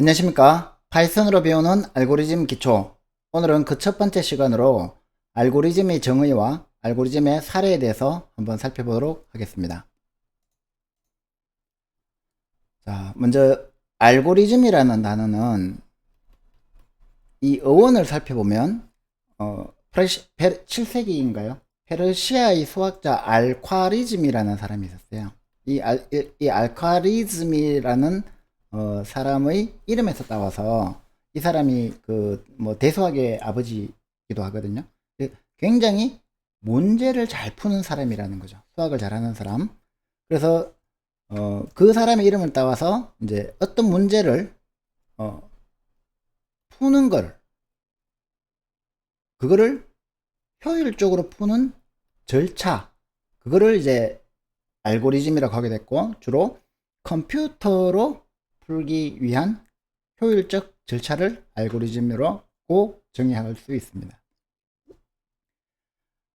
안녕하십니까. 파이썬으로 배우는 알고리즘 기초. 오늘은 그 첫 번째 시간으로 알고리즘의 정의와 알고리즘의 사례에 대해서 한번 살펴보도록 하겠습니다. 자, 먼저 알고리즘이라는 단어는 이 어원을 살펴보면 7세기인가요? 페르시아의 수학자 알콰리즘이라는 사람이 있었어요. 이 알콰리즘이라는 사람의 이름에서 따와서 이 사람이 그 뭐 대수학의 아버지기도 하거든요. 굉장히 문제를 잘 푸는 사람이라는 거죠. 수학을 잘하는 사람. 그래서 그 사람의 이름을 따와서 이제 어떤 문제를 어, 푸는 걸 그거를 효율적으로 푸는 절차 그거를 이제 알고리즘이라고 하게 됐고 주로 컴퓨터로 풀기 위한 효율적 절차를 알고리즘으로 정의할 수 있습니다.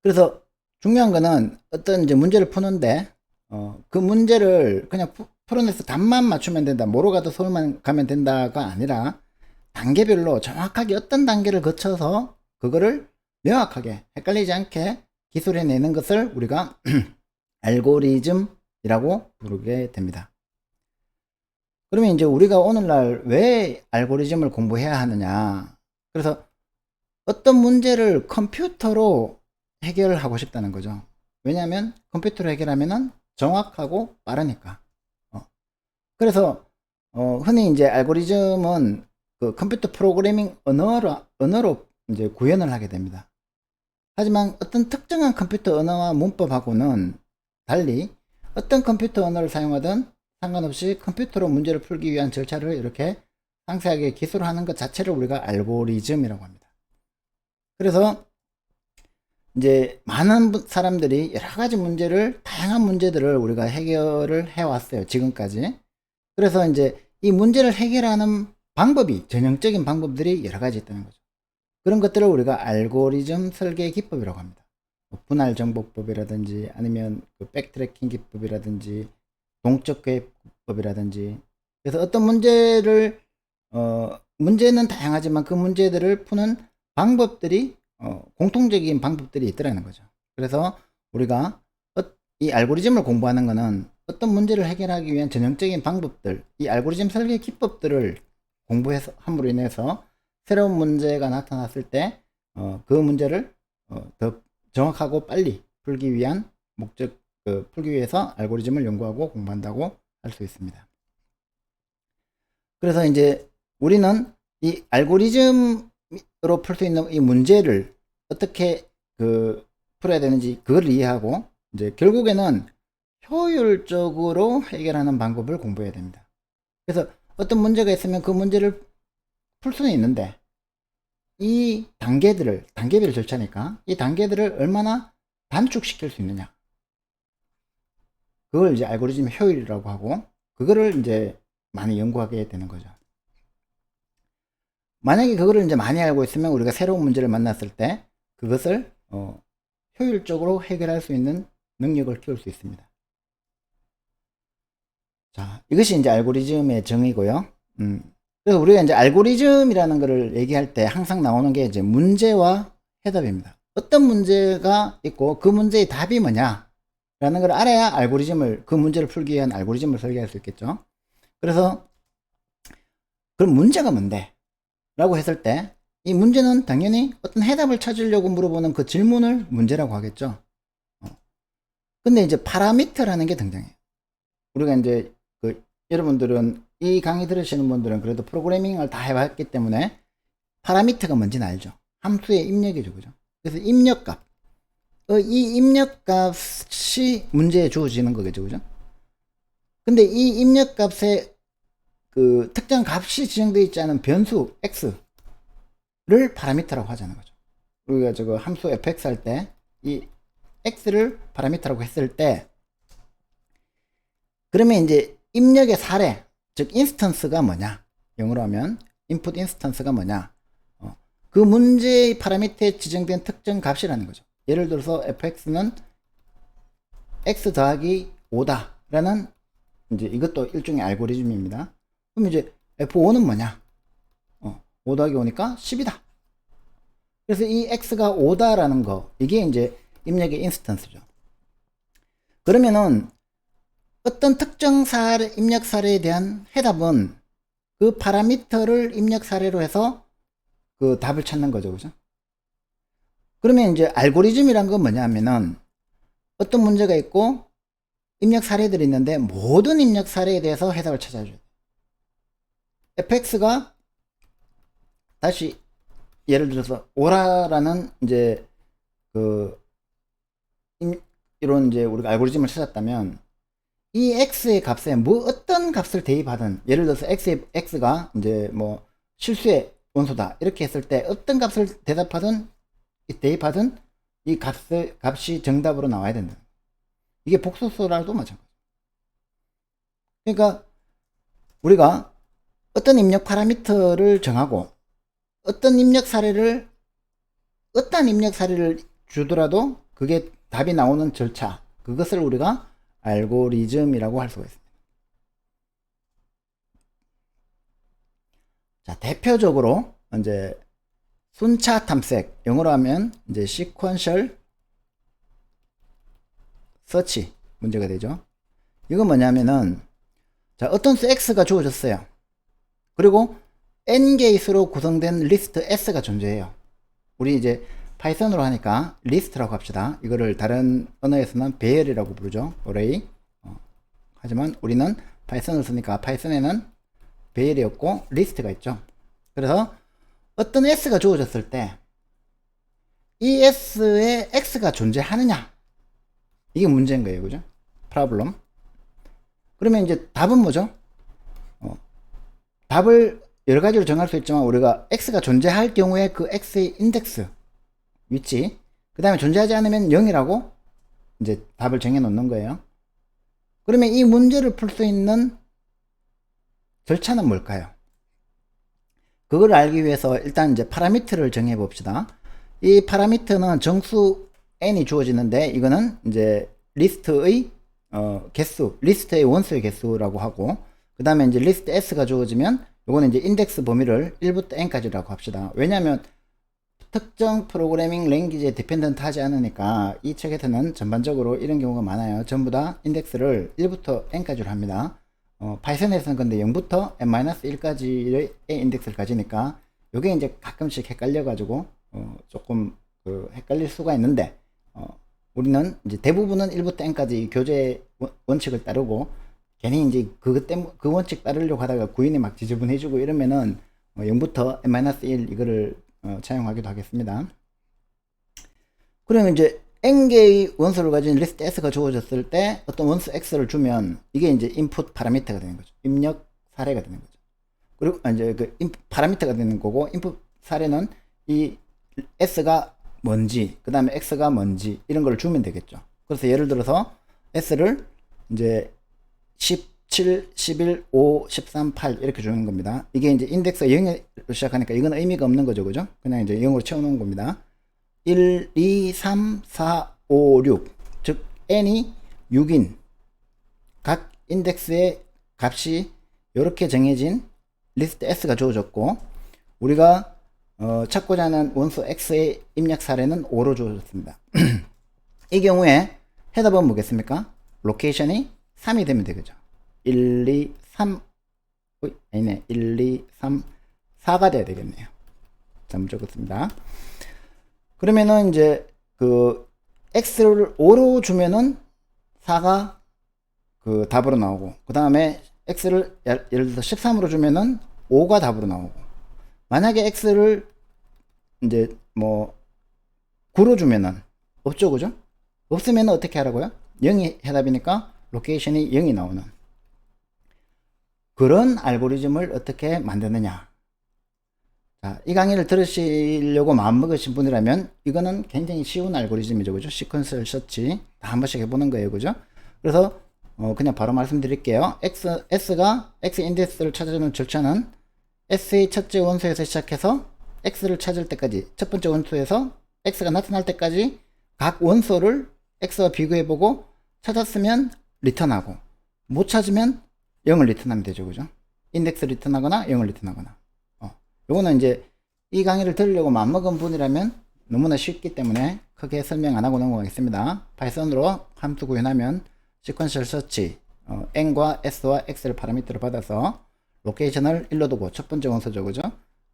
그래서 중요한 거는 어떤 이제 문제를 푸는데 그 문제를 그냥 풀어내서 답만 맞추면 된다, 뭐로 가도 서울만 가면 된다가 아니라 단계별로 정확하게 어떤 단계를 거쳐서 그거를 명확하게 헷갈리지 않게 기술해내는 것을 우리가 알고리즘이라고 부르게 됩니다. 그러면 이제 우리가 오늘날 왜 알고리즘을 공부해야 하느냐? 그래서 어떤 문제를 컴퓨터로 해결하고 싶다는 거죠. 왜냐하면 컴퓨터로 해결하면 정확하고 빠르니까. 그래서 흔히 이제 알고리즘은 그 컴퓨터 프로그래밍 언어로 이제 구현을 하게 됩니다. 하지만 어떤 특정한 컴퓨터 언어와 문법하고는 달리 어떤 컴퓨터 언어를 사용하든 상관없이 컴퓨터로 문제를 풀기 위한 절차를 이렇게 상세하게 기술하는 것 자체를 우리가 알고리즘이라고 합니다. 그래서 이제 많은 사람들이 여러 가지 문제를, 다양한 문제들을 우리가 해결을 해왔어요. 지금까지. 그래서 이제 이 문제를 해결하는 방법이, 전형적인 방법들이 여러 가지 있다는 거죠. 그런 것들을 우리가 알고리즘 설계 기법이라고 합니다. 뭐 분할 정복법이라든지 아니면 그 백트래킹 기법이라든지 동적 계획법이라든지. 그래서 어떤 문제를 문제는 다양하지만 그 문제들을 푸는 방법들이 공통적인 방법들이 있더라는 거죠. 그래서 우리가 이 알고리즘을 공부하는 것은 어떤 문제를 해결하기 위한 전형적인 방법들, 이 알고리즘 설계 기법들을 공부해서 함으로 인해서 새로운 문제가 나타났을 때 그 문제를 더 정확하고 빨리 풀기 위한 목적, 풀기 위해서 알고리즘을 연구하고 공부한다고 할 수 있습니다. 그래서 이제 우리는 이 알고리즘으로 풀 수 있는 이 문제를 어떻게 풀어야 되는지 그걸 이해하고 이제 결국에는 효율적으로 해결하는 방법을 공부해야 됩니다. 그래서 어떤 문제가 있으면 그 문제를 풀 수는 있는데 이 단계별 절차니까 이 단계들을 얼마나 단축시킬 수 있느냐, 그걸 이제 알고리즘 효율이라고 하고 그거를 이제 많이 연구하게 되는 거죠. 만약에 그거를 이제 많이 알고 있으면 우리가 새로운 문제를 만났을 때 그것을 효율적으로 해결할 수 있는 능력을 키울 수 있습니다. 자, 이것이 이제 알고리즘의 정의고요. 그래서 우리가 이제 알고리즘이라는 것을 얘기할 때 항상 나오는 게 이제 문제와 해답입니다. 어떤 문제가 있고 그 문제의 답이 뭐냐 라는 걸 알아야 그 문제를 풀기 위한 알고리즘을 설계할 수 있겠죠. 그래서 그럼 문제가 뭔데? 라고 했을 때 이 문제는 당연히 어떤 해답을 찾으려고 물어보는 그 질문을 문제라고 하겠죠. 근데 이제 파라미터라는 게 등장해요. 우리가 이제 여러분들은 이 강의 들으시는 분들은 그래도 프로그래밍을 다 해봤기 때문에 파라미터가 뭔지는 알죠. 함수의 입력이죠. 그죠? 그래서 입력값. 이 입력값이 문제에 주어지는 거겠죠. 그죠? 근데 이 입력값에 그 특정 값이 지정되어 있지 않은 변수 x를 파라미터라고 하자는 거죠. 우리가 저거 함수 fx 할 때 이 x를 파라미터라고 했을 때 그러면 이제 입력의 사례, 즉 인스턴스가 뭐냐, 영어로 하면 인풋 인스턴스가 뭐냐, 그 문제의 파라미터에 지정된 특정 값이라는 거죠. 예를 들어서 fx는 x 더하기 5다 라는 이제 이것도 일종의 알고리즘입니다. 그럼 이제 F5는 뭐냐? 5 더하기 5니까 10이다. 그래서 이 X가 5다라는 거, 이게 이제 입력의 인스턴스죠. 그러면은 어떤 특정 사례, 입력 사례에 대한 해답은 그 파라미터를 입력 사례로 해서 그 답을 찾는 거죠. 그죠? 그러면 이제 알고리즘이란 건 뭐냐면은 어떤 문제가 있고 입력 사례들이 있는데 모든 입력 사례에 대해서 해답을 찾아줘요. fx가 다시 예를 들어서 오라라는 이제 그 이런 이제 우리가 알고리즘을 찾았다면 이 x의 값에 뭐 어떤 값을 대입하든 예를 들어서 x가 이제 뭐 실수의 원소다 이렇게 했을 때 어떤 값을 대입하든 이 값이 정답으로 나와야 된다. 이게 복소수라도 마찬가지. 그러니까 우리가 어떤 입력 파라미터를 정하고 어떤 입력 사례를 주더라도 그게 답이 나오는 절차, 그것을 우리가 알고리즘이라고 할 수가 있습니다. 자, 대표적으로 이제 순차 탐색, 영어로 하면 이제 sequential search 문제가 되죠. 이건 뭐냐면은 자, 어떤 수 x가 주어졌어요. 그리고 n 개수로 구성된 리스트 s가 존재해요. 우리 이제 파이썬으로 하니까 리스트라고 합시다. 이거를 다른 언어에서는 배열이라고 부르죠. array. 하지만 우리는 파이썬을 쓰니까 파이썬에는 배열이었고 리스트가 있죠. 그래서 어떤 s가 주어졌을 때 이 s에 x가 존재하느냐, 이게 문제인 거예요. 그죠? 프로블럼. 그러면 이제 답은 뭐죠? 답을 여러 가지로 정할 수 있지만 우리가 x가 존재할 경우에 그 x의 인덱스 위치, 그 다음에 존재하지 않으면 0이라고 이제 답을 정해 놓는 거예요. 그러면 이 문제를 풀 수 있는 절차는 뭘까요? 그걸 알기 위해서 일단 이제 파라미터를 정해 봅시다. 이 파라미터는 정수 n이 주어지는데 이거는 이제 리스트의 개수, 리스트의 원수의 개수라고 하고, 그 다음에 이제 리스트 s가 주어지면 요거는 이제 인덱스 범위를 1부터 n까지라고 합시다. 왜냐하면 특정 프로그래밍 랭귀지에 디펜던트 하지 않으니까 이 책에서는 전반적으로 이런 경우가 많아요. 전부 다 인덱스를 1부터 n까지로 합니다. 파이썬에서는 근데 0부터 n-1까지의 인덱스를 가지니까 요게 이제 가끔씩 헷갈려 가지고 조금 헷갈릴 수가 있는데, 우리는 이제 대부분은 1부터 n까지 교재 원칙을 따르고, 괜히 이제 그것 때문에 그 원칙 따르려고 하다가 구인이 막 지저분해지고 이러면은 0부터 n-1 이거를 차용하기도 하겠습니다. 그러면 이제 n개의 원소를 가진 리스트 s가 주어졌을 때 어떤 원소 x를 주면 이게 이제 인풋 파라미터가 되는 거죠. 입력 사례가 되는 거죠. 그리고 이제 그 파라미터가 되는 거고, 인풋 사례는 이 s가 뭔지, 그 다음에 x가 뭔지 이런 걸 주면 되겠죠. 그래서 예를 들어서 s를 이제 17, 11, 5, 13, 8 이렇게 주는 겁니다. 이게 이제 인덱스가 0으로 시작하니까 이건 의미가 없는 거죠. 그죠? 그냥 이제 0으로 채워놓은 겁니다. 1, 2, 3, 4, 5, 6. 즉, n이 6인 각 인덱스의 값이 이렇게 정해진 리스트 s가 주어졌고, 우리가 찾고자 하는 원소 x의 입력 사례는 5로 주어졌습니다. 이 경우에 해답은 뭐겠습니까? 로케이션이 3이 되면 되겠죠. 1, 2, 3, 아니네. 1, 2, 3, 4가 돼야 되겠네요. 잘못 적었습니다. 그러면은 이제 그 x를 5로 주면은 4가 그 답으로 나오고, 그 다음에 x를 예를 들어서 13으로 주면은 5가 답으로 나오고, 만약에 x를 이제 뭐 9로 주면은 없죠. 그죠? 없으면 어떻게 하라고요? 0이 해답이니까 로케이션이 0이 나오는 그런 알고리즘을 어떻게 만드느냐. 자, 이 강의를 들으시려고 마음먹으신 분이라면 이거는 굉장히 쉬운 알고리즘이죠. 그죠? 시퀀셜 서치 다 한 번씩 해보는 거예요. 그죠? 그래서 그냥 바로 말씀드릴게요. S가 X 인덱스를 찾아주는 절차는 S의 첫째 원소에서 시작해서 X를 찾을 때까지, 첫 번째 원소에서 X가 나타날 때까지 각 원소를 X와 비교해보고 찾았으면 리턴하고 못 찾으면 0을 리턴하면 되죠. 그죠? 인덱스 리턴하거나 0을 리턴하거나. 요거는 이제 이 강의를 들으려고 마음먹은 분이라면 너무나 쉽기 때문에 크게 설명 안 하고 넘어가겠습니다. 파이썬으로 함수 구현하면 시퀀셜 서치 n과 s와 x를 파라미터로 받아서 로케이션을 1로 두고 첫 번째 원소죠, 그죠?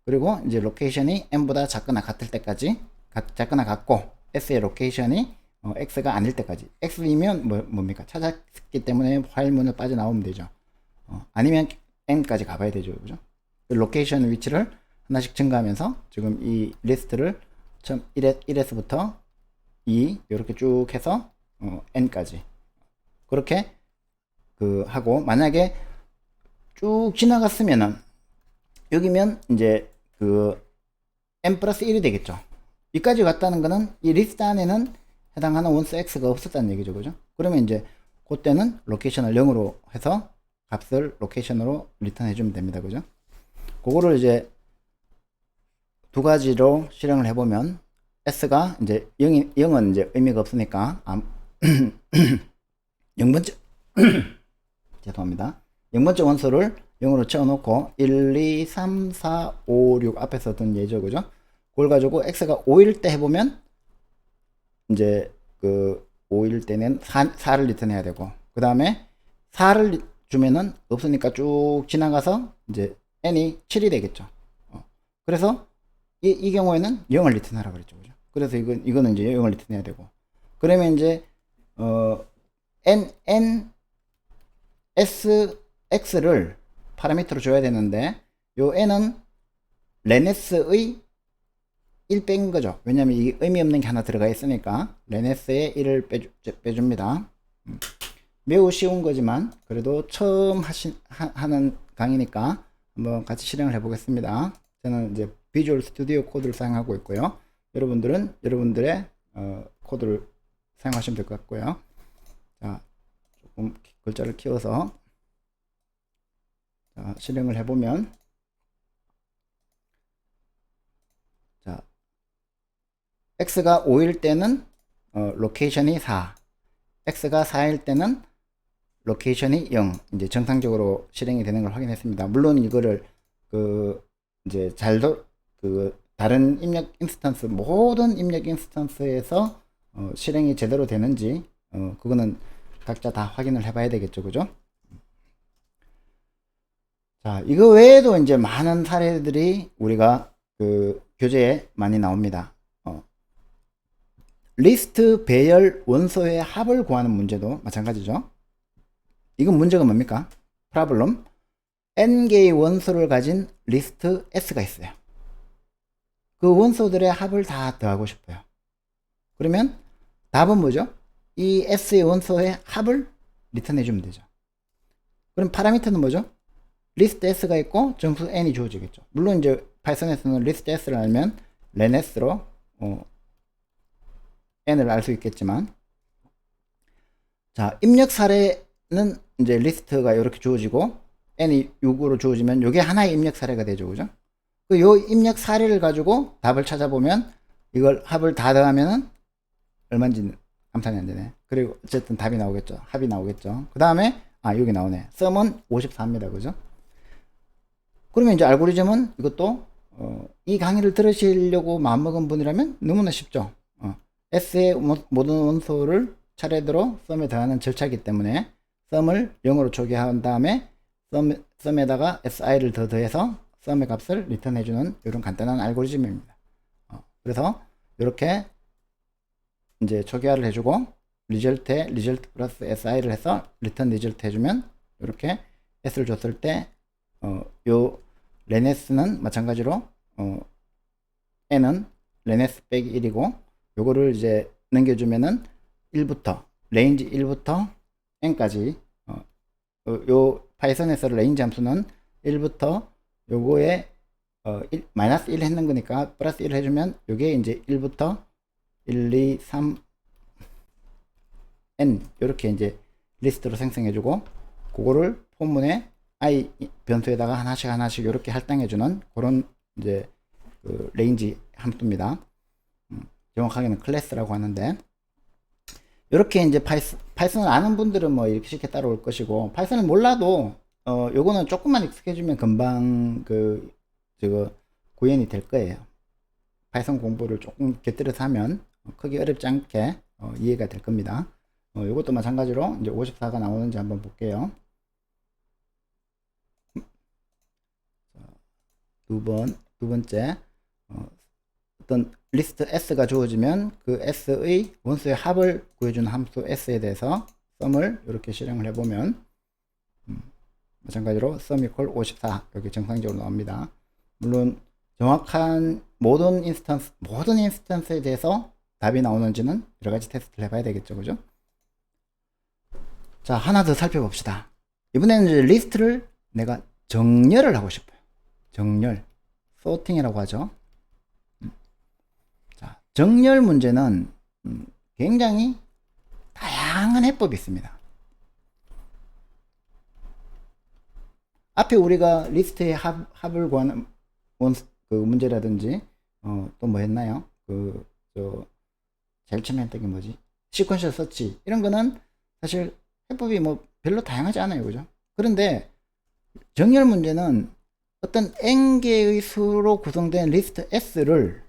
그리고 이제 로케이션이 n보다 작거나 같을 때까지, 작거나 같고 s의 로케이션이 x가 아닐 때까지. x이면 뭡니까? 찾았기 때문에 파일문을 빠져나오면 되죠. 아니면 n까지 가봐야 되죠, 그죠? 그 로케이션 위치를 하나씩 증가하면서 지금 이 리스트를 1에서부터 2 이렇게 쭉 해서 n까지 그렇게 하고, 만약에 쭉 지나갔으면은 여기면 이제 n 플러스 1이 되겠죠. 여기까지 갔다는 거는 이 리스트 안에는 해당하는 원소 x가 없었다는 얘기죠, 그죠? 그러면 이제 그때는 로케이션을 0으로 해서 값을 로케이션으로 리턴해 주면 됩니다, 그죠? 그거를 이제 두 가지로 실행을 해보면 s가 이제 0은 이제 의미가 없으니까 0번째 죄송합니다. 0번째 원소를 0으로 채워놓고 1, 2, 3, 4, 5, 6 앞에서 든 예죠, 그죠? 그걸 가지고 x가 5일 때 해보면 이제 5일 때는 4를 리턴해야 되고, 그 다음에 4를 주면은 없으니까 쭉 지나가서 이제 n이 7이 되겠죠. 그래서 이 경우에는 0을 리턴하라 그랬죠, 그죠? 그래서 이거는 이제 0을 리턴해야 되고, 그러면 이제 x를 파라미터로 줘야 되는데, 요 n은 lenS의 1 뺀 거죠. 왜냐면 이게 의미 없는 게 하나 들어가 있으니까 lenS의 1을 빼줍니다. 매우 쉬운 거지만 그래도 처음 하는 강의니까 한번 같이 실행을 해 보겠습니다. 저는 이제 비주얼 스튜디오 코드를 사용하고 있고요. 여러분들은 여러분들의 코드를 사용하시면 될 것 같고요. 자, 조금 글자를 키워서 자, 실행을 해보면, 자, x가 5일 때는 로케이션이 4, x가 4일 때는 로케이션이 0, 이제 정상적으로 실행이 되는 걸 확인했습니다. 물론 이거를 이제 다른 입력 인스턴스, 모든 입력 인스턴스에서 실행이 제대로 되는지 그거는 각자 다 확인을 해봐야 되겠죠, 그죠? 자, 이거 외에도 이제 많은 사례들이 우리가 교재에 많이 나옵니다. 리스트 배열 원소의 합을 구하는 문제도 마찬가지죠. 이건 문제가 뭡니까? 프로블럼. n개의 원소를 가진 리스트 s가 있어요. 그 원소들의 합을 다 더하고 싶어요. 그러면 답은 뭐죠? 이 s의 원소의 합을 리턴해 주면 되죠. 그럼 파라미터는 뭐죠? 리스트 s가 있고 점수 n이 주어지겠죠. 물론 이제 파이썬에서는 리스트 s를 알면 lenS로 n을 알 수 있겠지만, 자, 입력 사례는 이제 리스트가 이렇게 주어지고 n이 6으로 주어지면 이게 하나의 입력 사례가 되죠, 그죠? 요 입력 사례를 가지고 답을 찾아보면 이걸 합을 다 더하면은 얼마인지 감산이 안 되네. 그리고 어쨌든 답이 나오겠죠. 합이 나오겠죠. 그 다음에 여기 나오네. sum은 54입니다, 그죠? 그러면 이제 알고리즘은 이것도 이 강의를 들으시려고 마음먹은 분이라면 너무나 쉽죠. s의 모든 원소를 차례대로 sum에 더하는 절차이기 때문에 sum을 0으로 초기화한 다음에 sum에다가 si를 더해서 sum의 값을 리턴해주는 이런 간단한 알고리즘입니다. 그래서 이렇게 이제 초기화를 해주고 리절트에 리절트 플러스 si를 해서 리턴 리절트 해주면 이렇게 s를 줬을 때 요 lenS는 마찬가지로 n은 lenS 빼기 1이고 요거를 이제 넘겨주면은 1부터 레인지 1부터 n까지 요 파이썬에서 레인지 함수는 1부터 요거에 마이너스 1 했는 거니까 플러스 1 해주면 요게 이제 1부터 1, 2, 3, n 이렇게 이제 리스트로 생성해주고 그거를 본문에 i 변수에다가 하나씩 이렇게 할당해주는 그런 이제 레인지 함수입니다. 정확하게는 클래스라고 하는데, 이렇게 이제 파이썬을 아는 분들은 뭐 이렇게 쉽게 따라올 것이고, 파이썬을 몰라도 요거는 조금만 익숙해지면 금방 저거 구현이 될 거예요. 파이썬 공부를 조금 곁들여서 하면 크게 어렵지 않게 이해가 될 겁니다. 요것도 마찬가지로 이제 54가 나오는지 한번 볼게요. 두 번째, 어떤 리스트 s가 주어지면 그 s의 원수의 합을 구해주는 함수 s에 대해서 sum을 이렇게 실행을 해보면 마찬가지로 sum equal 54 여기 정상적으로 나옵니다. 물론 정확한 모든 인스턴스에 대해서 답이 나오는지는 여러가지 테스트를 해봐야 되겠죠, 그죠? 자, 하나 더 살펴봅시다. 이번에는 이제 리스트를 내가 정렬을 하고 싶어요. 정렬, 소팅이라고 하죠. 자, 정렬 문제는 굉장히 다양한 해법이 있습니다. 앞에 우리가 리스트의 합을 구하는 그 문제라든지 또 뭐 했나요? 제일 처음에 했던 게 뭐지? 시퀀셜 서치 이런 거는 사실 해법이 뭐 별로 다양하지 않아요, 그죠? 그런데 정렬 문제는 어떤 n개의 수로 구성된 리스트 s를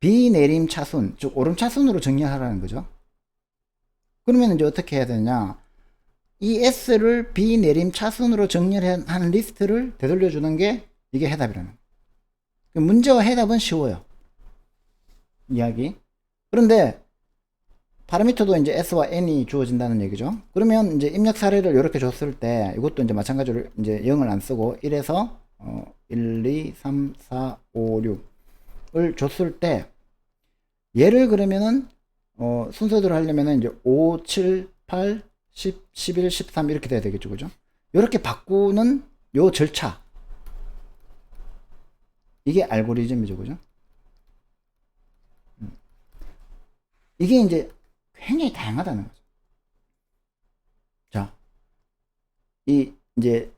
비내림 차순, 즉 오름 차순으로 정렬하라는 거죠. 그러면 이제 어떻게 해야 되냐? 이 s를 비내림 차순으로 정렬한 리스트를 되돌려 주는 게 이게 해답이라는 거예요. 문제와 해답은 쉬워요. 이야기. 그런데 파라미터도 이제 s와 n이 주어진다는 얘기죠. 그러면 이제 입력 사례를 이렇게 줬을 때 이것도 이제 마찬가지로 이제 0을 안 쓰고 1에서 1, 2, 3, 4, 5, 6을 줬을 때 얘를 그러면은 순서대로 하려면은 이제 5, 7, 8, 10, 11, 13 이렇게 돼야 되겠죠, 그죠? 이렇게 바꾸는 요 절차, 이게 알고리즘이죠, 그죠? 이게 이제 굉장히 다양하다는 거죠. 자, 이제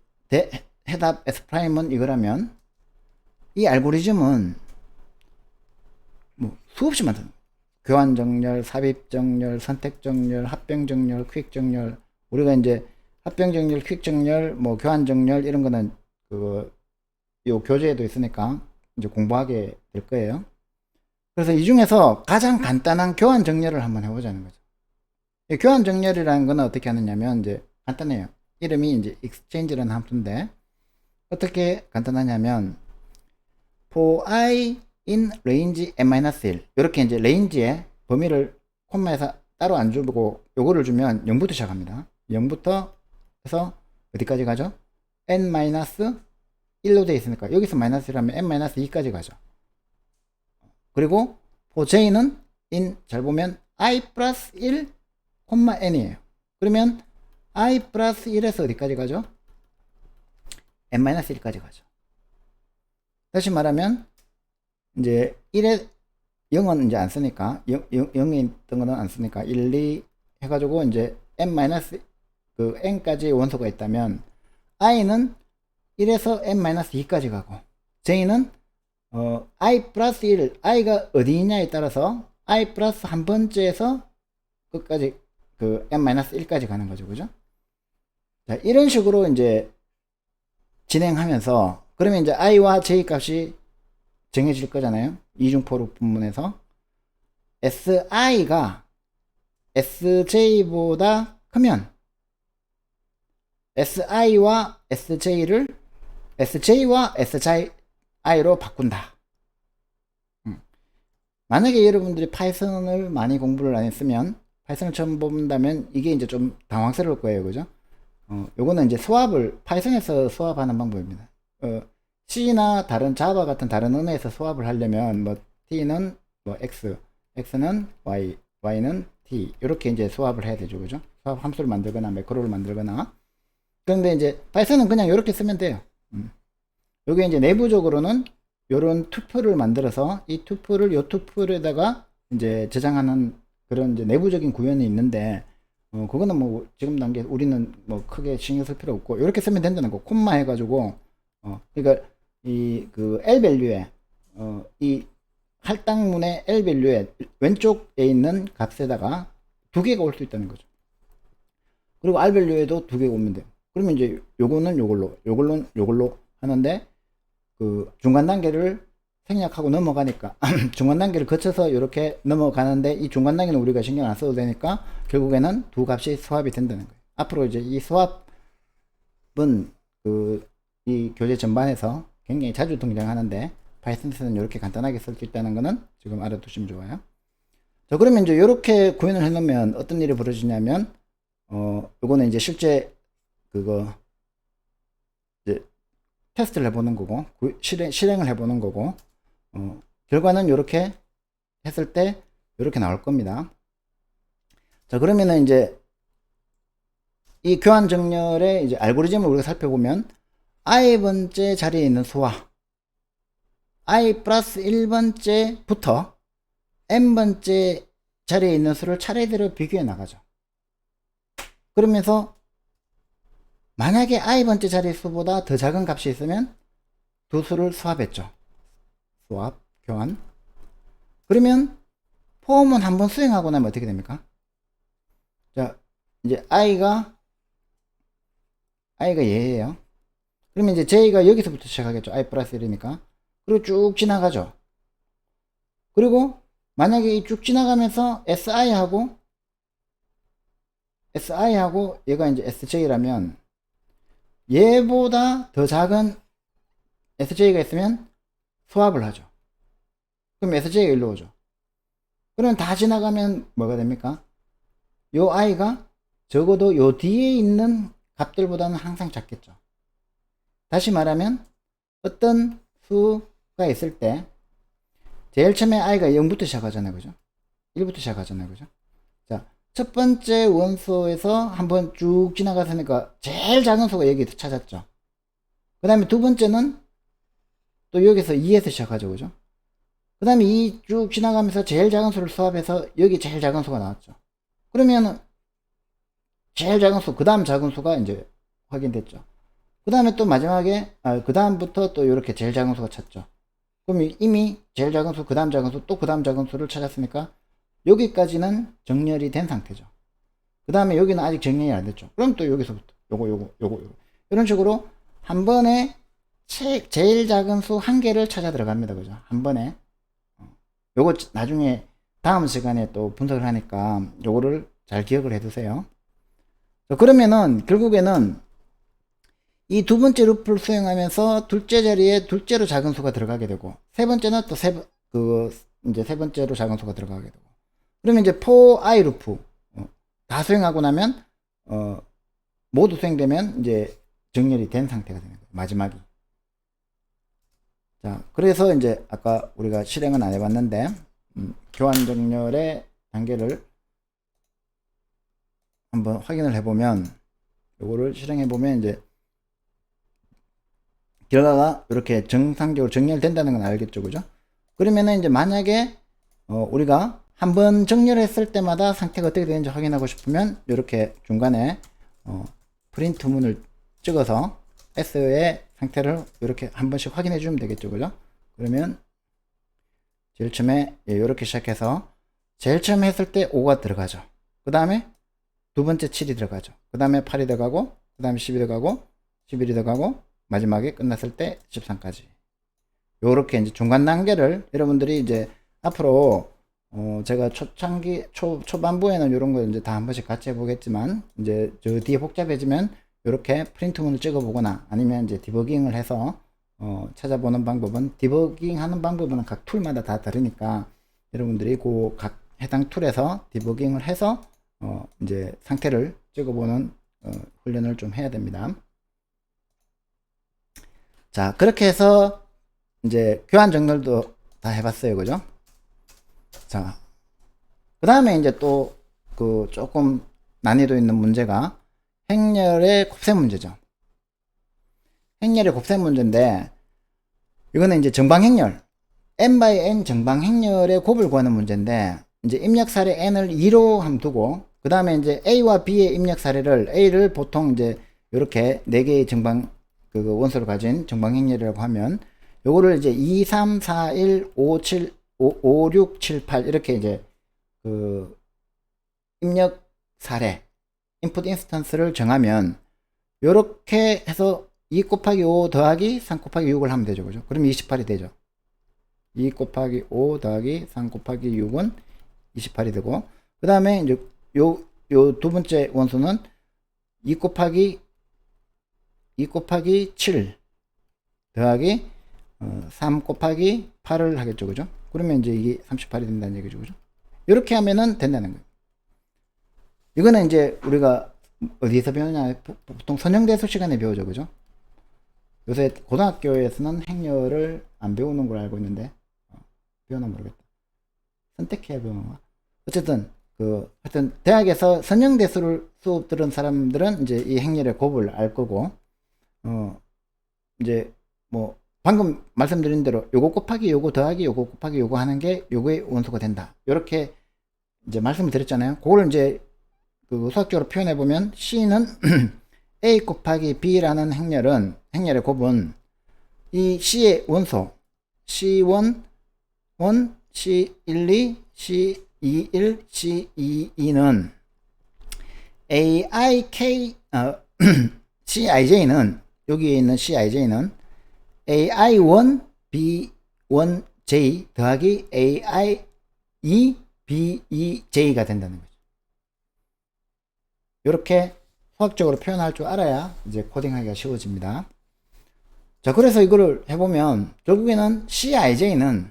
해답 S 프라임은 이거라면 이 알고리즘은 뭐 수없이 많다. 교환 정렬, 삽입 정렬, 선택 정렬, 합병 정렬, 퀵 정렬. 우리가 이제 합병 정렬, 퀵 정렬, 뭐 교환 정렬 이런 거는 요 교재에도 있으니까 이제 공부하게 될 거예요. 그래서 이 중에서 가장 간단한 교환 정렬을 한번 해보자는 거죠. 이 교환 정렬이라는 거는 어떻게 하느냐면 이제 간단해요. 이름이 이제 exchange라는 함수인데 어떻게 간단하냐면 for i in range n-1 이렇게 이제 레인지의 범위를 콤마에서 따로 안 주고 요거를 주면 0부터 시작합니다. 0부터 해서 어디까지 가죠? n-1로 되어 있으니까 여기서 마이너스1하면 n-2까지 가죠. 그리고 for j는 잘 보면 i 플러스 1 콤마 n이에요. 그러면 i 플러스 1에서 어디까지 가죠? n-1까지 가죠. 다시 말하면 이제 1에 0은 이제 안 쓰니까 0에 있던 거는 안 쓰니까 1, 2 해가지고 이제 n까지 원소가 있다면 i는 1에서 n-2까지 가고 j는 i 플러스 1 i가 어디 있냐에 따라서 i 플러스 한 번째에서 끝까지 n-1까지 가는 거죠, 그죠? 자, 이런 식으로 이제 진행하면서 그러면 이제 i와 j 값이 정해질 거잖아요. 이중포로 분문에서 si가 sj보다 크면 si와 sj를 sj와 si로 바꾼다. 만약에 여러분들이 파이썬을 많이 공부를 안 했으면 파이썬을 처음 본다면 이게 이제 좀 당황스러울 거예요, 그죠? 요거는 이제 파이썬에서 수합하는 방법입니다. C나 다른 자바 같은 다른 언어에서 수합을 하려면 뭐 T는 뭐 X, X는 Y, Y는 T 이렇게 이제 수합을 해야 되죠, 그죠? 수합 함수를 만들거나 매크로를 만들거나. 그런데 이제 파이썬은 그냥 이렇게 쓰면 돼요. 여기 이제 내부적으로는 요런 투플을 만들어서 이 투플을 요 투플에다가 이제 저장하는 그런 이제 내부적인 구현이 있는데 그거는 뭐 지금 단계 우리는 뭐 크게 신경 쓸 필요 없고 이렇게 쓰면 된다는 거. 콤마 해가지고 그러니까 L 밸류에 이 할당문의 L 밸류에 왼쪽에 있는 값에다가 두 개가 올 수 있다는 거죠. 그리고 R 밸류에도 두 개가 오면 돼요. 그러면 이제 요거는 요걸로 하는데 그 중간 단계를 생략하고 넘어가니까 중간 단계를 거쳐서 이렇게 넘어가는데 이 중간 단계는 우리가 신경 안 써도 되니까 결국에는 두 값이 수합이 된다는 거예요. 앞으로 이제 이 수합은 그 이 교재 전반에서 굉장히 자주 등장하는데 파이썬에서는 이렇게 간단하게 쓸 수 있다는 거는 지금 알아두시면 좋아요. 자, 그러면 이제 이렇게 구현을 해 놓으면 어떤 일이 벌어지냐면 요거는 이제 실제 그거 이제 테스트를 해보는 거고 실행을 해보는 거고 결과는 이렇게 했을 때 이렇게 나올 겁니다. 자, 그러면은 이제 이 교환 정렬의 이제 알고리즘을 우리가 살펴보면 i번째 자리에 있는 수와 i 플러스 1번째부터 n번째 자리에 있는 수를 차례대로 비교해 나가죠. 그러면서 만약에 i번째 자리 수보다 더 작은 값이 있으면 두 수를 수합했죠. 수합, 교환. 그러면 포함은 한번 수행하고 나면 어떻게 됩니까? 자, 이제 i가 얘예요. 그러면 이제 j가 여기서부터 시작하겠죠. i 플러스 1이니까. 그리고 쭉 지나가죠. 그리고 만약에 이 쭉 지나가면서 si하고 얘가 이제 sj라면 얘보다 더 작은 sj가 있으면 수합을 하죠. 그럼 sj가 일로 오죠. 그러면 다 지나가면 뭐가 됩니까? 요 i가 적어도 요 뒤에 있는 값들보다는 항상 작겠죠. 다시 말하면 어떤 수가 있을 때 제일 처음에 i가 0부터 시작하잖아요. 그죠? 1부터 시작하잖아요. 그죠? 자, 첫 번째 원소에서 한번 쭉 지나갔으니까 제일 작은 수가 여기 찾았죠. 그 다음에 두 번째는 또 여기서 2에서 시작하죠. 그죠? 그 다음에 2 쭉 지나가면서 제일 작은 수를 수합해서 여기 제일 작은 수가 나왔죠. 그러면 제일 작은 수, 그 다음 작은 수가 이제 확인됐죠. 그 다음에 또 마지막에 그 다음부터 또 이렇게 제일 작은 수가 찾죠. 그럼 이미 제일 작은 수, 그 다음 작은 수, 또 그 다음 작은 수를 찾았으니까 여기까지는 정렬이 된 상태죠. 그 다음에 여기는 아직 정렬이 안 됐죠. 그럼 또 여기서부터 요거 이런 식으로 한 번에 제일 작은 수 한 개를 찾아 들어갑니다. 그죠? 한 번에. 요거 나중에 다음 시간에 또 분석을 하니까 요거를 잘 기억을 해 두세요. 그러면은 결국에는 이 두 번째 루프를 수행하면서 둘째 자리에 둘째로 작은 수가 들어가게 되고 세 번째는 또 이제 세 번째로 작은 수가 들어가게 되고 그러면 이제 for i 루프 다 수행하고 나면 모두 수행되면 이제 정렬이 된 상태가 되는 거예요. 마지막이. 자, 그래서 이제 아까 우리가 실행은 안 해봤는데 교환 정렬의 단계를 한번 확인을 해보면 요거를 실행해보면 이제 결과가 이렇게 정상적으로 정렬된다는 건 알겠죠. 그죠? 그러면은 이제 만약에 우리가 한번 정렬했을 때마다 상태가 어떻게 되는지 확인하고 싶으면 이렇게 중간에 프린트 문을 찍어서 S의 상태를 이렇게 한 번씩 확인해 주면 되겠죠. 그죠? 그러면 제일 처음에 이렇게 시작해서 제일 처음 했을 때 5가 들어가죠. 그 다음에 두 번째 7이 들어가죠. 그 다음에 8이 들어가고 그 다음에 10이 들어가고 11이 들어가고 마지막에 끝났을 때 13까지 요렇게 이제 중간 단계를 여러분들이 이제 앞으로 제가 초반부에는 이런 거 이제 다 한 번씩 같이 해보겠지만 이제 저 뒤에 복잡해지면 이렇게 프린트문을 찍어 보거나 아니면 이제 디버깅을 해서 찾아보는 방법은 디버깅 하는 방법은 각 툴마다 다 다르니까 여러분들이 그 각 해당 툴에서 디버깅을 해서 이제 상태를 찍어보는 훈련을 좀 해야 됩니다. 자, 그렇게 해서 이제 교환 정렬도 다 해봤어요. 그죠? 자, 그 다음에 이제 또 그 조금 난이도 있는 문제가 행렬의 곱셈 문제죠. 행렬의 곱셈 문제인데 이거는 이제 정방행렬 n/n 정방행렬의 곱을 구하는 문제인데 이제 입력 사례 n을 2로 함 두고 그 다음에 이제 a와 b의 입력 사례를 a를 보통 이제 이렇게 4개의 정방 그 원소를 가진 정방행렬이라고 하면 요거를 이제 2, 3, 4, 1, 5, 7, 5, 6, 7, 8 이렇게 이제 그 입력 사례 인풋 인스턴스를 정하면 요렇게 해서 2 곱하기 5 더하기 3 곱하기 6을 하면 되죠. 그죠? 그럼 28이 되죠. 2 곱하기 5 더하기 3 곱하기 6은 28이 되고, 그 다음에 이제 요 두 번째 원소는 2 곱하기 7 더하기 3 곱하기 8을 하겠죠. 그죠? 그러면 이제 이게 38이 된다는 얘기죠. 그죠? 이렇게 하면은 된다는 거예요. 이거는 이제 우리가 어디서 배우냐? 보통 선형대수 시간에 배우죠. 그죠? 요새 고등학교에서는 행렬을 안 배우는 걸 알고 있는데, 배우나 모르겠다. 선택해야 배우는 거야. 어쨌든, 하여튼, 대학에서 선형대수를 수업 들은 사람들은 이제 이 행렬의 곱을 알 거고, 이제, 뭐, 방금 말씀드린 대로 요거 곱하기 요거 더하기 요거 곱하기 요거 하는 게 요거의 원소가 된다. 요렇게 이제 말씀을 드렸잖아요. 그걸 이제 수학적으로 표현해 보면 C는 A 곱하기 B라는 행렬의 곱은 이 C의 원소 C1, C12, C21, C22는 AIK, CIJ는 여기에 있는 CIJ는 AI1, B1J 더하기 AI2, B2J가 된다는 거죠. 이렇게 수학적으로 표현할 줄 알아야 이제 코딩하기가 쉬워집니다. 자, 그래서 이거를 해보면 결국에는 CIJ는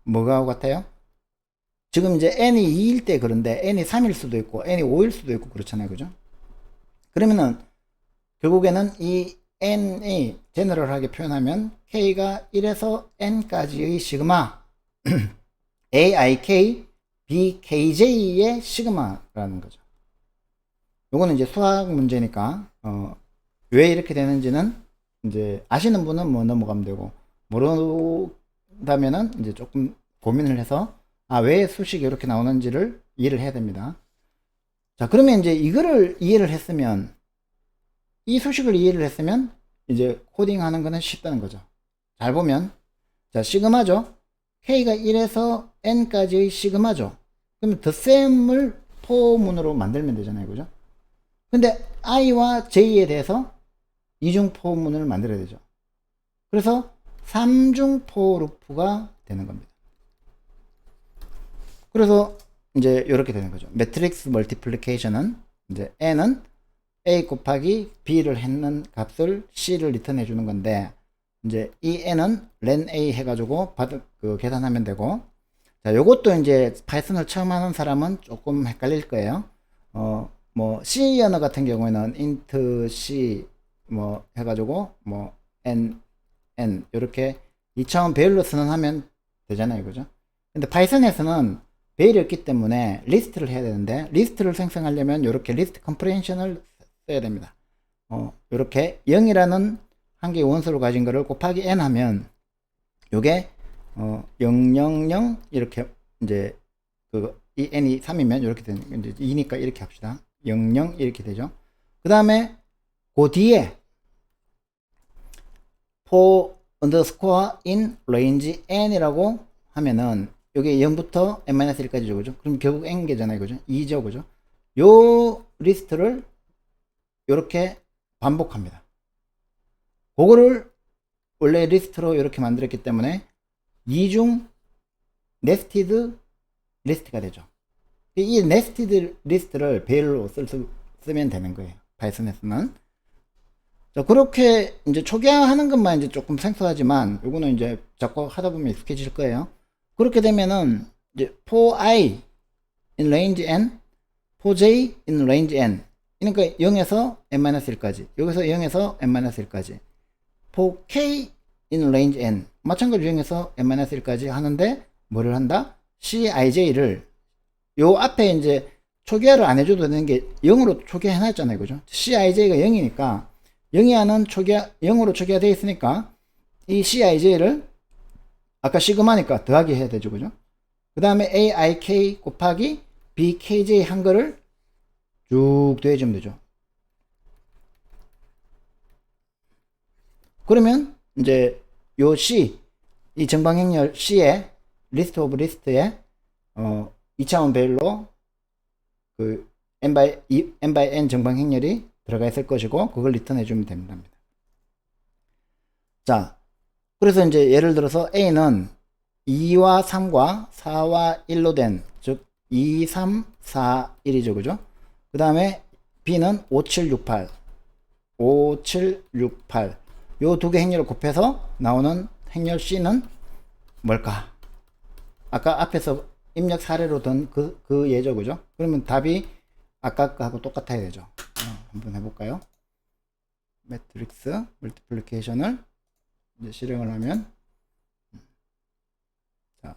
뭐가 같아요? 지금 이제 n이 2일 때 그런데 n이 3일 수도 있고 n이 5일 수도 있고 그렇잖아요. 그죠? 그러면은 결국에는 이 n이 제너럴하게 표현하면 k가 1에서 n까지의 시그마 aik bkj의 시그마라는 거죠. 요거는 이제 수학 문제니까 왜 이렇게 되는지는 이제 아시는 분은 뭐 넘어가면 되고, 모른다면은 이제 조금 고민을 해서 왜 수식이 이렇게 나오는지를 이해를 해야 됩니다. 자, 그러면 이제 이거를 이해를 했으면, 이 수식을 이해를 했으면 이제 코딩하는 거는 쉽다는 거죠. 잘 보면, 자, 시그마죠. k가 1에서 n까지의 시그마죠. 그러면 the same을 포문으로 만들면 되잖아요. 그죠? 근데 i와 j에 대해서 이중 포문을 만들어야 되죠. 그래서 3중 for 루프가 되는 겁니다. 그래서 이제 이렇게 되는 거죠. 매트릭스 멀티플리케이션은 이제 n은 a 곱하기 b를 했는 값을 c를 리턴해 주는 건데, 이제 이 n은 len a 해가지고 계산하면 되고, 자, 요것도 이제 파이썬을 처음 하는 사람은 조금 헷갈릴 거예요. 뭐 C 언어 같은 경우에는 int C 뭐 해가지고 뭐 n 이렇게 2차원 배열로 선언하면 되잖아요. 그죠? 근데 파이썬에서는 배열이 없기 때문에 리스트를 해야 되는데, 리스트를 생성하려면 이렇게 리스트 컴프레hension을 써야 됩니다. 이렇게 0이라는 한 개의 원소를 가진 거를 곱하기 n 하면 요게 0, 0, 0 이렇게 이제 이 n이 3이면 이렇게 되는, 이제 2니까 이렇게 합시다. 0, 0 이렇게 되죠. 그 다음에 그 뒤에 for underscore in range n이라고 하면은 여기 0부터 n-1까지죠. 그죠? 그럼 결국 n개잖아요. 그죠? 2죠. 그죠? 요 리스트를 이렇게 반복합니다. 그거를 원래 리스트로 이렇게 만들었기 때문에 이중 네스티드 리스트가 되죠. 이 네스티드 리스트를 배열로 쓰면 되는 거예요. 파이썬에서는. 자, 그렇게 이제 초기화하는 것만 이제 조금 생소하지만, 요거는 이제 자꾸 하다 보면 익숙해질 거예요. 그렇게 되면은 이제 for i in range n, for j in range n. 그러니까 0에서 n-1까지, 여기서 0에서 n-1까지. for k in range n, 마찬가지로 0에서 n-1까지 하는데 뭐를 한다?cij를 요 앞에 이제 초기화를 안 해줘도 되는 게 0으로 초기화 해놨잖아요. 그죠? CIJ가 0이니까 0이 하는 초기화, 0으로 초기화 되어 있으니까 이 CIJ를 아까 시그마니까 더하기 해야 되죠. 그죠? 그 다음에 AIK 곱하기 BKJ 한 거를 쭉 더해주면 되죠. 그러면 이제 요 C, 이 정방행렬 C의 리스트 오브 리스트에 2차원 배열로 n by n 정방행렬이 들어가 있을 것이고 그걸 리턴해 주면 됩니다. 자, 그래서 이제 예를 들어서 A는 2와 3과 4와 1로 된, 즉 2, 3, 4, 1이죠. 그죠? 그 다음에 B는 5, 7, 6, 8 5, 7, 6, 8 요 두 개 행렬을 곱해서 나오는 행렬 C는 뭘까? 아까 앞에서 입력 사례로 든 그 예죠. 그죠? 그러면 답이 아까 거하고 똑같아야 되죠. 한번 해볼까요? 매트릭스 멀티플리케이션을 이제 실행을 하면, 자,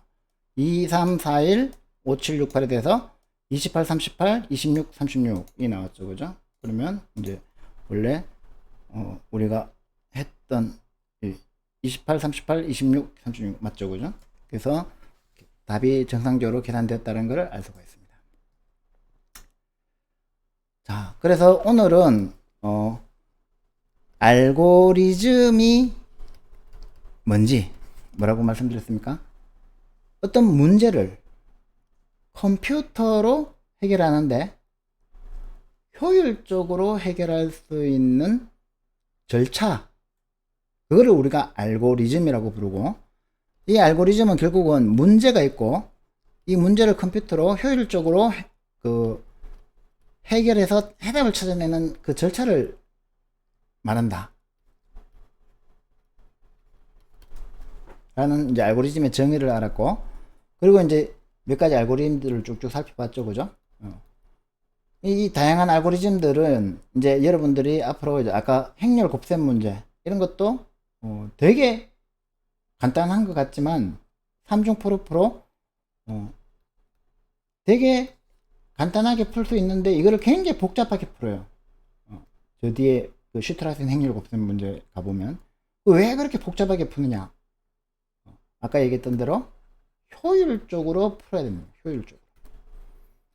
2, 3, 4, 1, 5, 7, 6, 8에 대해서 28, 38, 26, 36이 나왔죠. 그죠? 그러면 이제 원래 우리가 했던 28, 38, 26, 36 맞죠? 그죠? 그래서 답이 정상적으로 계산되었다는 것을 알 수가 있습니다. 자, 그래서 오늘은 알고리즘이 뭔지 뭐라고 말씀드렸습니까? 어떤 문제를 컴퓨터로 해결하는데 효율적으로 해결할 수 있는 절차, 그거를 우리가 알고리즘이라고 부르고, 이 알고리즘은 결국은 문제가 있고 이 문제를 컴퓨터로 효율적으로 해결해서 해답을 찾아내는 그 절차를 말한다 라는 이제 알고리즘의 정의를 알았고, 그리고 이제 몇 가지 알고리즘들을 쭉쭉 살펴봤죠. 그죠? 이 다양한 알고리즘들은 이제 여러분들이 앞으로 이제 아까 행렬 곱셈 문제 이런 것도 되게 간단한 것 같지만 삼중 프로프로 되게 간단하게 풀 수 있는데 이거를 굉장히 복잡하게 풀어요. 저 뒤에 그 슈트라스는 행렬 곱셈 문제 가보면 왜 그렇게 복잡하게 푸느냐, 아까 얘기했던 대로 효율적으로 풀어야 됩니다. 효율적으로.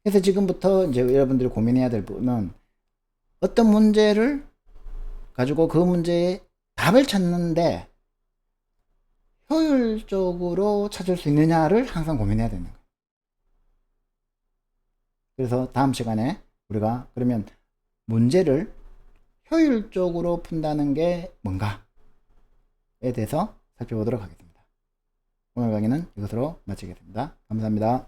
그래서 지금부터 이제 여러분들이 고민해야 될 부분은 어떤 문제를 가지고 그 문제의 답을 찾는데 효율적으로 찾을 수 있느냐를 항상 고민해야 되는 거예요. 그래서 다음 시간에 우리가 그러면 문제를 효율적으로 푼다는 게 뭔가에 대해서 살펴보도록 하겠습니다. 오늘 강의는 이것으로 마치겠습니다. 감사합니다.